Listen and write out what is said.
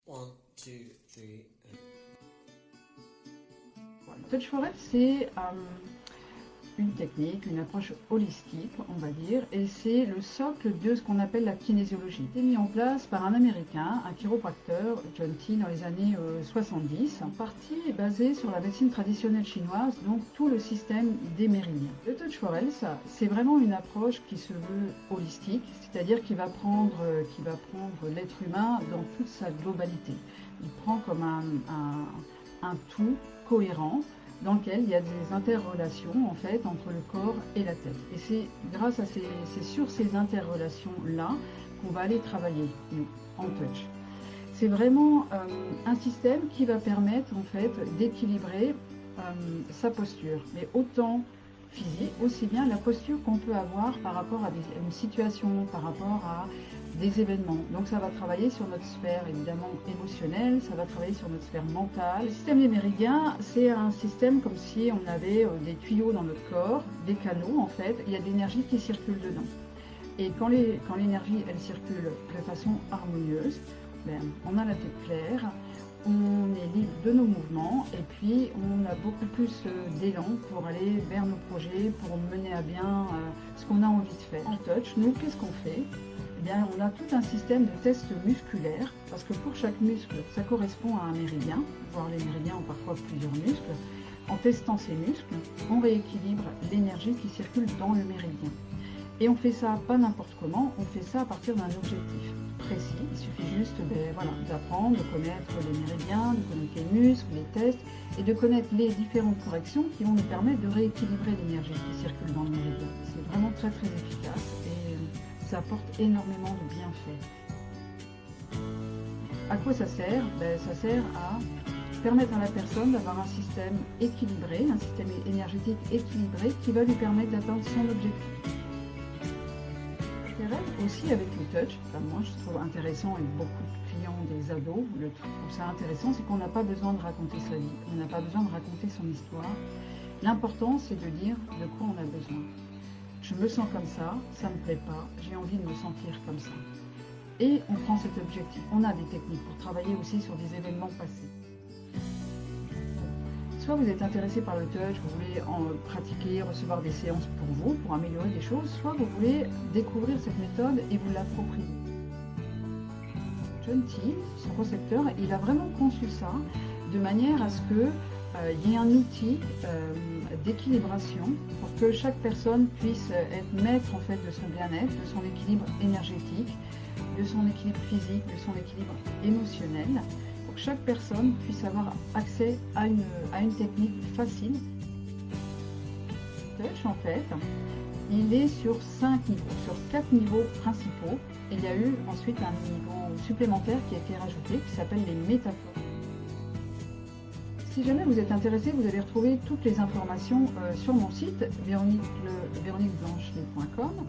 One, two, three, and... Touch for Health, c'est une technique, une approche holistique, on va dire, et c'est le socle de ce qu'on appelle la kinésiologie. C'est mis en place par un Américain, un chiropracteur, John T, dans les années 70. En partie est basé sur la médecine traditionnelle chinoise, donc tout le système des méridiens. Le Touch for Health, c'est vraiment une approche qui se veut holistique, c'est-à-dire qui va prendre l'être humain dans toute sa globalité. Il prend comme un tout cohérent dans lequel il y a des interrelations en fait entre le corps et la tête. Et c'est grâce à c'est sur ces interrelations-là qu'on va aller travailler, nous, en touch. C'est vraiment un système qui va permettre en fait d'équilibrer sa posture, mais autant physique, aussi bien la posture qu'on peut avoir par rapport à une situation, par rapport à des événements. Donc ça va travailler sur notre sphère évidemment émotionnelle, ça va travailler sur notre sphère mentale. Le système des méridiens, c'est un système comme si on avait des tuyaux dans notre corps, des canaux en fait, il y a de l'énergie qui circule dedans. Et quand l'énergie elle circule de façon harmonieuse, on a la tête claire, on est libre de nos mouvements et puis on a beaucoup plus d'élan pour aller vers nos projets, pour mener à bien ce qu'on a envie de faire. En touch, nous, qu'est-ce qu'on fait? Eh bien, on a tout un système de tests musculaires parce que pour chaque muscle, ça correspond à un méridien, voire les méridiens ont parfois plusieurs muscles. En testant ces muscles, on rééquilibre l'énergie qui circule dans le méridien. Et on fait ça pas n'importe comment, on fait ça à partir d'un objectif précis. Il suffit juste d'apprendre, de connaître les méridiens, de connaître les muscles, les tests, et de connaître les différentes corrections qui vont nous permettre de rééquilibrer l'énergie qui circule dans le méridien. C'est vraiment très très efficace et ça apporte énormément de bienfaits. À quoi ça sert? Ça sert à permettre à la personne d'avoir un système équilibré, un système énergétique équilibré qui va lui permettre d'atteindre son objectif. Aussi avec le touch, moi je trouve intéressant et beaucoup de clients des ados le trouvent ça intéressant, c'est qu'on n'a pas besoin de raconter sa vie, on n'a pas besoin de raconter son histoire. L'important c'est de dire de quoi on a besoin. Je me sens comme ça me plaît pas, j'ai envie de me sentir comme ça. Et on prend cet objectif. On a des techniques pour travailler aussi sur des événements passés. Soit vous êtes intéressé par le touch, vous voulez en pratiquer, recevoir des séances pour vous, pour améliorer des choses, soit vous voulez découvrir cette méthode et vous l'approprier. John T, son concepteur, il a vraiment conçu ça de manière à ce qu'il y ait un outil d'équilibration pour que chaque personne puisse être maître en fait de son bien-être, de son équilibre énergétique, de son équilibre physique, de son équilibre émotionnel. Que chaque personne puisse avoir accès à une technique facile. Touch en fait, il est sur 5 niveaux, sur 4 niveaux principaux. Et il y a eu ensuite un niveau supplémentaire qui a été rajouté qui s'appelle les métaphores. Si jamais vous êtes intéressé, vous allez retrouver toutes les informations sur mon site véroniqueblanchet.com.